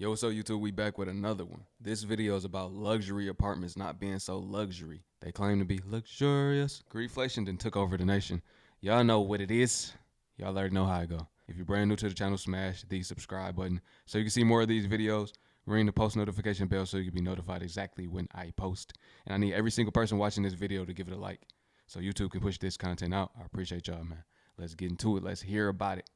Yo, what's up YouTube? We back with another one. This video is about luxury apartments not being so luxury. They claim to be luxurious. Greedflation then took over the nation. Y'all know what it is. Y'all already know how it go. If you're brand new to the channel, smash the subscribe button so you can see more of these videos. Ring the post notification bell so you can be notified exactly when I post. And I need every single person watching this video to give it a like so YouTube can push this content out. I appreciate y'all, man. Let's get into it. Let's hear about it.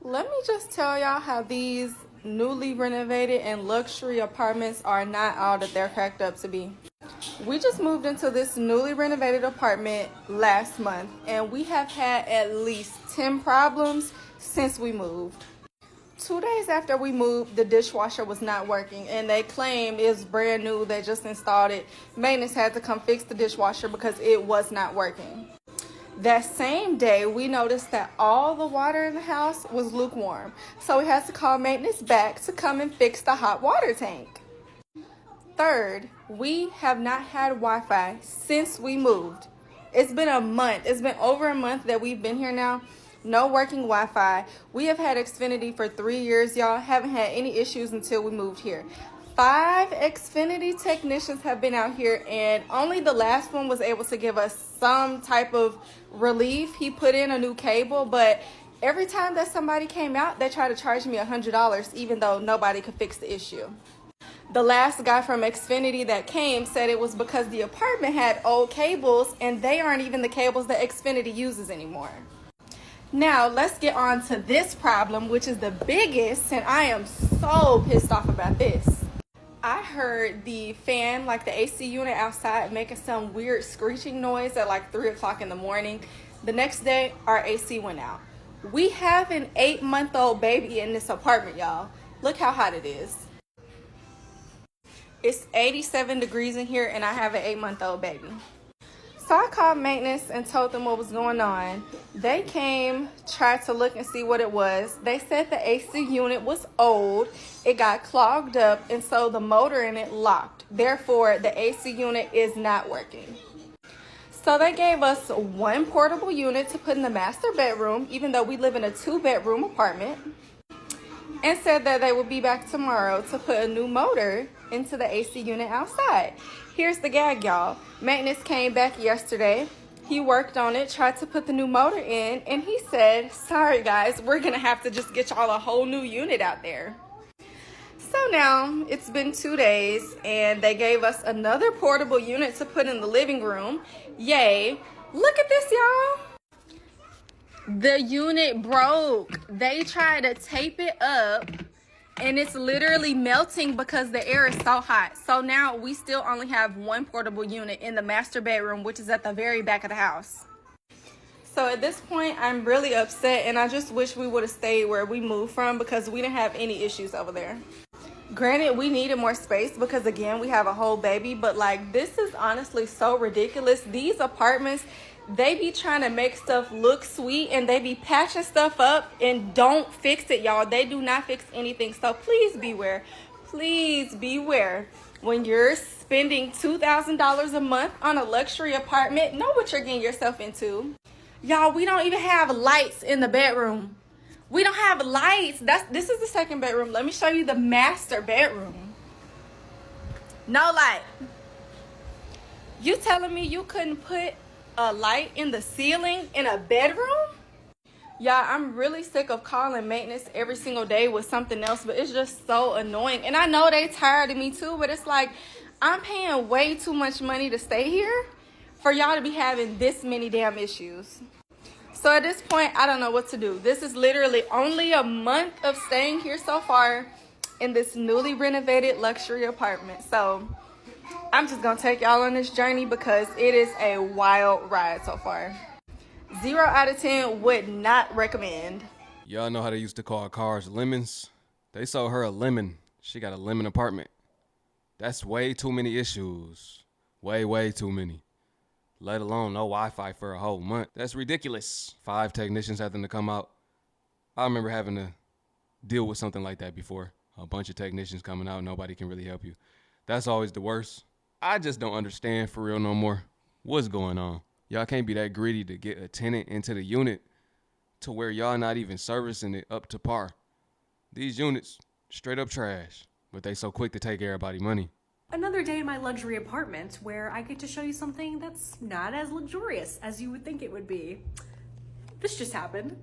Let me just tell y'all how these newly renovated and luxury apartments are not all that they're cracked up to be. We just moved into this newly renovated apartment last month, and we have had at least 10 problems since we moved. 2 days after we moved, the dishwasher was not working, and they claim it's brand new, they just installed it. Maintenance had to come fix the dishwasher because it was not working. That same day, we noticed that all the water in the house was lukewarm. So we had to call maintenance back to come and fix the hot water tank. Third, we have not had Wi-Fi since we moved. It's been a month. It's been over a month that we've been here now. No working Wi-Fi. We have had Xfinity for 3 years, y'all. Haven't had any issues until we moved here. 5 Xfinity technicians have been out here, and only the last one was able to give us some type of relief. He put in a new cable, but every time that somebody came out, they tried to charge me $100, even though nobody could fix the issue. The last guy from Xfinity that came said it was because the apartment had old cables, and they aren't even the cables that Xfinity uses anymore. Now, let's get on to this problem, which is the biggest, and I am so pissed off about this. I heard the fan, like the AC unit outside, making some weird screeching noise at like 3 o'clock in the morning. The next day, our AC went out. We have an 8-month-old baby in this apartment, y'all. Look how hot it is. It's 87 degrees in here, and I have an 8-month-old baby. So I called maintenance and told them what was going on. They came, tried to look and see what it was. They said the AC unit was old. It got clogged up, and so the motor in it locked. Therefore, the AC unit is not working. So they gave us one portable unit to put in the master bedroom, even though we live in a 2-bedroom apartment, and said that they would be back tomorrow to put a new motor into the AC unit outside. Here's the gag, y'all. Maintenance came back yesterday. He worked on it, tried to put the new motor in, and he said, sorry guys, we're gonna have to just get y'all a whole new unit out there. So now it's been 2 days, and they gave us another portable unit to put in the living room. Yay. Look at this, y'all. The unit broke. They tried to tape it up, and it's literally melting because the air is so hot. So now we still only have one portable unit in the master bedroom, which is at the very back of the house. So at this point, I'm really upset, and I just wish we would have stayed where we moved from because we didn't have any issues over there. Granted, we needed more space because, again, we have a whole baby, but like, this is honestly so ridiculous. These apartments, they be trying to make stuff look sweet, and they be patching stuff up and don't fix it, y'all. They do not fix anything. So please beware. Please beware. When you're spending $2,000 a month on a luxury apartment, know what you're getting yourself into. Y'all, we don't even have lights in the bedroom. We don't have lights. This is the second bedroom. Let me show you the master bedroom. No light. You telling me you couldn't put a light in the ceiling in a bedroom? Y'all, I'm really sick of calling maintenance every single day with something else, but it's just so annoying. And I know they tired of me too, but it's like, I'm paying way too much money to stay here for y'all to be having this many damn issues. So at this point, I don't know what to do. This is literally only a month of staying here so far in this newly renovated luxury apartment. So I'm just gonna take y'all on this journey because it is a wild ride so far. 0 out of 10 would not recommend. Y'all know how they used to call cars lemons? They sold her a lemon. She got a lemon apartment. That's way too many issues. Way too many. Let alone no Wi-Fi for a whole month. That's ridiculous. 5 technicians having to come out. I remember having to deal with something like that before. A bunch of technicians coming out, nobody can really help you. That's always the worst. I just don't understand for real no more. What's going on? Y'all can't be that greedy to get a tenant into the unit to where y'all not even servicing it up to par. These units, Straight up trash. But they so quick to take everybody money. Another day in my luxury apartment where I get to show you something that's not as luxurious as you would think it would be. This just happened.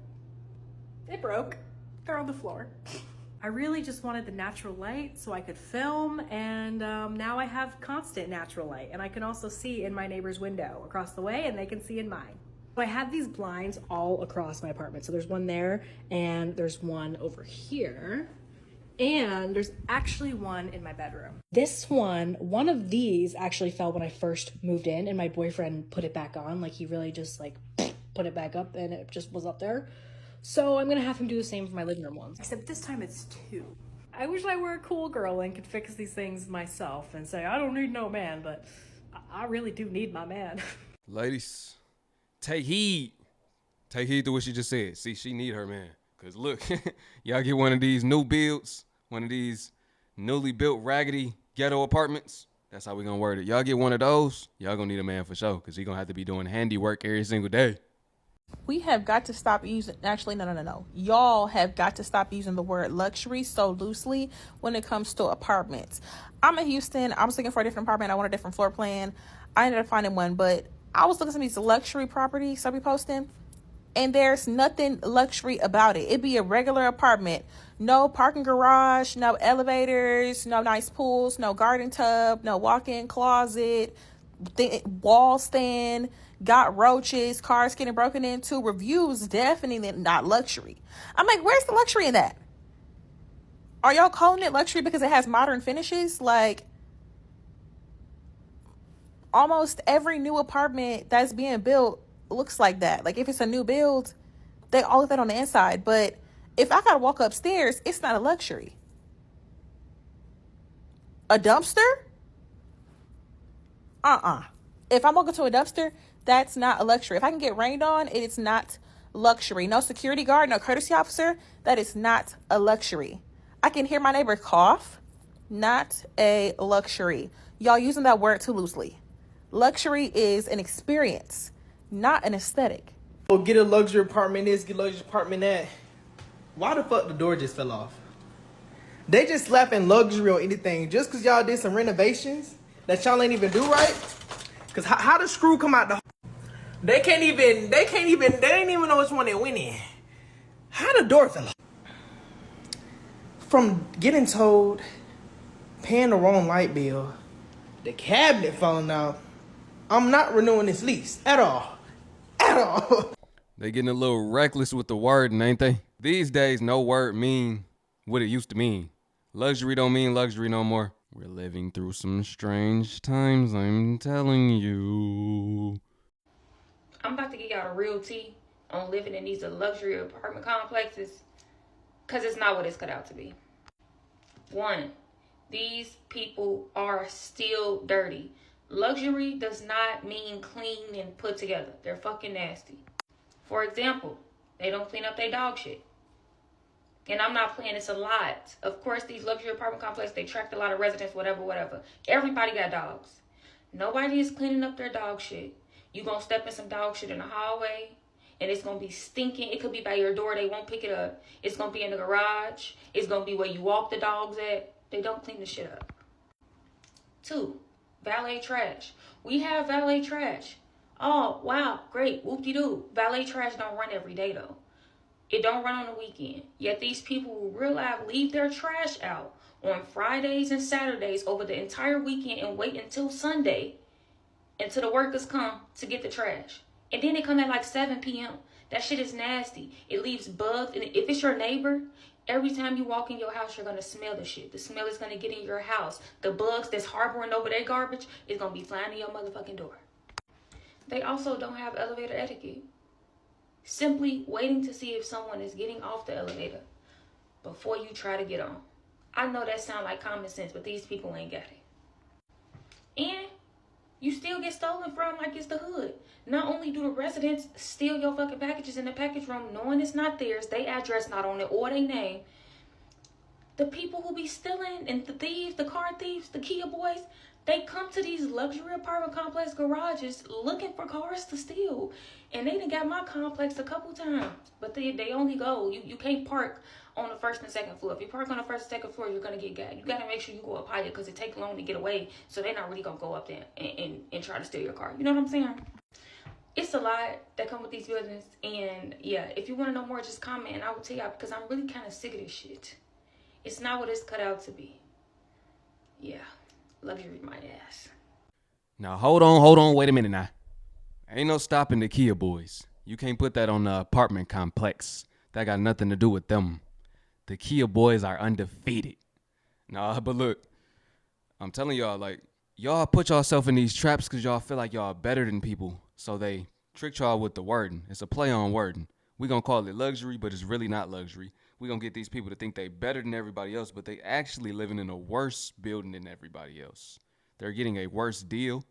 It broke. They're on the floor. I really just wanted the natural light so I could film, and now I have constant natural light, and I can also see in my neighbor's window across the way, and they can see in mine. I have these blinds all across my apartment. So there's one there, and there's one over here, and there's actually one in my bedroom. This one of these actually fell when I first moved in, and my boyfriend put it back on. Like, he really just like put it back up, and it just was up there. So I'm gonna have him do the same for my living room ones. Except this time it's 2. I wish I were a cool girl and could fix these things myself and say, I don't need no man, but I really do need my man. Ladies, take heed. Take heed to what she just said. See, she need her man. Cause look, y'all get one of these new builds, one of these newly built raggedy ghetto apartments. That's how we gonna word it. Y'all get one of those, y'all gonna need a man for sure. Cause he gonna have to be doing handiwork every single day. We have got to stop using, actually, no. Y'all have got to stop using the word luxury so loosely when it comes to apartments. I'm in Houston. I was looking for a different apartment. I want a different floor plan. I ended up finding one, but I was looking at some of these luxury properties I be posting, and there's nothing luxury about it. It'd be a regular apartment. No parking garage, no elevators, no nice pools, no garden tub, no walk-in closet, walls thin, got roaches, cars getting broken into. Reviews definitely not luxury. I'm like, where's the luxury in that? Are y'all calling it luxury because it has modern finishes? Like, almost every new apartment that's being built looks like that. Like, if it's a new build, they all look that on the inside. But if I gotta walk upstairs, it's not a luxury. A dumpster? If I'm walking to a dumpster, that's not a luxury. If I can get rained on, it is not luxury. No security guard, no courtesy officer, that is not a luxury. I can hear my neighbor cough, not a luxury. Y'all using that word too loosely. Luxury is an experience, not an aesthetic. Well, get a luxury apartment this, get a luxury apartment that. Why the fuck the door just fell off? They just slapping luxury on anything just because y'all did some renovations that y'all ain't even do right. Cause how the screw come out the? They ain't even know which one they went in. How the door fell off? From getting told, paying the wrong light bill, the cabinet falling out, I'm not renewing this lease at all. At all. They getting a little reckless with the wording, ain't they? These days, no word mean what it used to mean. Luxury don't mean luxury no more. We're living through some strange times, I'm telling you. I'm about to give y'all a real tea on living in these luxury apartment complexes, because it's not what it's cut out to be. 1, these people are still dirty. Luxury does not mean clean and put together. They're fucking nasty. For example, they don't clean up their dog shit. And I'm not playing, it's a lot. Of course, these luxury apartment complexes, they attract a lot of residents, whatever. Everybody got dogs. Nobody is cleaning up their dog shit. You gonna step in some dog shit in the hallway, and it's gonna be stinking. It could be by your door, they won't pick it up. It's gonna be in the garage. It's gonna be where you walk the dogs at. They don't clean the shit up. 2, valet trash. We have valet trash. Oh, wow, great, whoop-de-doo. Valet trash don't run every day, though. It don't run on the weekend. Yet these people will real life leave their trash out on Fridays and Saturdays over the entire weekend and wait until Sunday until the workers come to get the trash. And then they come at like 7 p.m. That shit is nasty. It leaves bugs. And if it's your neighbor, every time you walk in your house, you're going to smell the shit. The smell is going to get in your house. The bugs that's harboring over their garbage is going to be flying to your motherfucking door. They also don't have elevator etiquette. Simply waiting to see if someone is getting off the elevator before you try to get on. I know that sounds like common sense, but these people ain't got it. And you still get stolen from like it's the hood. Not only do the residents steal your fucking packages in the package room knowing it's not theirs, they address not on it or they name, the people who be stealing and the thieves, the car thieves, the Kia boys, they come to these luxury apartment complex garages looking for cars to steal. And they done got my complex a couple times. But they only go, you can't park on the first and second floor. If you park on the first and second floor, you're gonna get gagged. You gotta make sure you go up higher because it takes long to get away. So they're not really gonna go up there and try to steal your car. You know what I'm saying? It's a lot that come with these buildings. And yeah, if you want to know more, just comment and I will tell y'all, because I'm really kind of sick of this shit. It's not what it's cut out to be. Yeah, luxury my ass. Now, hold on, wait a minute now. Ain't no stopping the Kia boys. You can't put that on the apartment complex. That got nothing to do with them. The Kia boys are undefeated. Nah, but look, I'm telling y'all, like, y'all put yourself in these traps because y'all feel like y'all better than people. So they tricked y'all with the wording. It's a play on wording. We gonna call it luxury, but it's really not luxury. We gonna get these people to think they better than everybody else, but they actually living in a worse building than everybody else. They're getting a worse deal.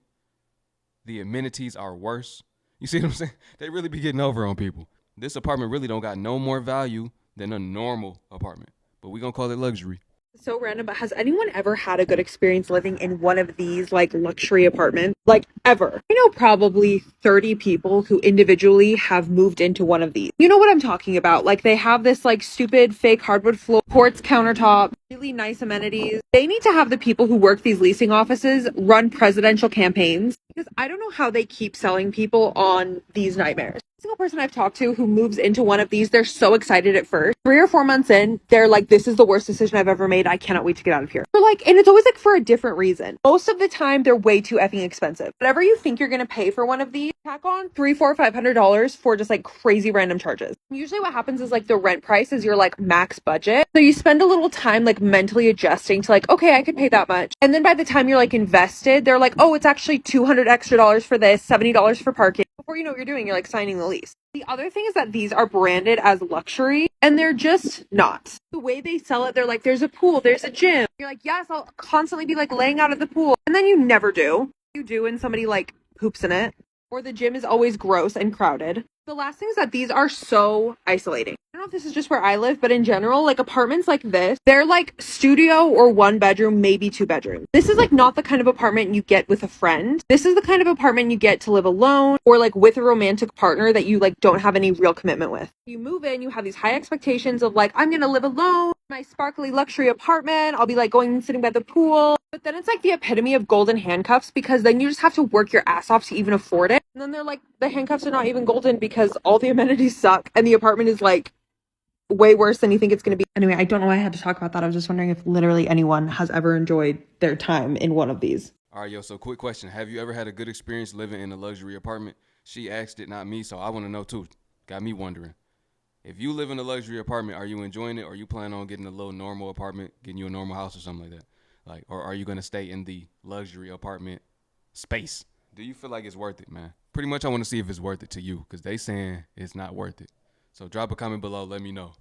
The amenities are worse. You see what I'm saying? They really be getting over on people. This apartment really don't got no more value than a normal apartment, but we gonna call it luxury. So random, but has anyone ever had a good experience living in one of these like luxury apartments? Like ever? I know probably 30 people who individually have moved into one of these. You know what I'm talking about? Like they have this like stupid fake hardwood floor, quartz countertop, really nice amenities. They need to have the people who work these leasing offices run presidential campaigns, because I don't know how they keep selling people on these nightmares. Single person I've talked to who moves into one of these, they're so excited at first. 3 or 4 months in, they're like, this is the worst decision I've ever made. I cannot wait to get out of here. They're like, and it's always like for a different reason. Most of the time, they're way too effing expensive. Whatever you think you're gonna pay for one of these, tack on $300, $400, $500 for just like crazy random charges. Usually what happens is like the rent price is your like max budget. So you spend a little time like mentally adjusting to like, okay, I could pay that much. And then by the time you're like invested, they're like, oh, it's actually $200 extra for this, $70 for parking. Before you know what you're doing, you're like signing the lease. The other thing is that these are branded as luxury and they're just not. The way they sell it, they're like, there's a pool, there's a gym. You're like, yes, I'll constantly be like laying out at the pool. And then you never do. You do, and somebody like poops in it. Or the gym is always gross and crowded. The last thing is that these are so isolating. I don't know if this is just where I live, but in general, like apartments like this, they're like studio or 1 bedroom, maybe 2 bedrooms. This is like not the kind of apartment you get with a friend. This is the kind of apartment you get to live alone or like with a romantic partner that you like don't have any real commitment with. You move in, you have these high expectations of like, I'm gonna live alone, my sparkly luxury apartment. I'll be like going and sitting by the pool. But then it's like the epitome of golden handcuffs, because then you just have to work your ass off to even afford it. And then they're like, the handcuffs are not even golden because all the amenities suck and the apartment is like way worse than you think it's going to be. Anyway, I don't know why I had to talk about that. I was just wondering if literally anyone has ever enjoyed their time in one of these. All right, yo, so quick question. Have you ever had a good experience living in a luxury apartment? She asked it, not me, so I want to know too. Got me wondering. If you live in a luxury apartment, are you enjoying it, or are you planning on getting a little normal apartment, getting you a normal house or something like that? Like, or are you going to stay in the luxury apartment space? Do you feel like it's worth it, man? Pretty much I want to see if it's worth it to you, because they saying it's not worth it. So drop a comment below, let me know.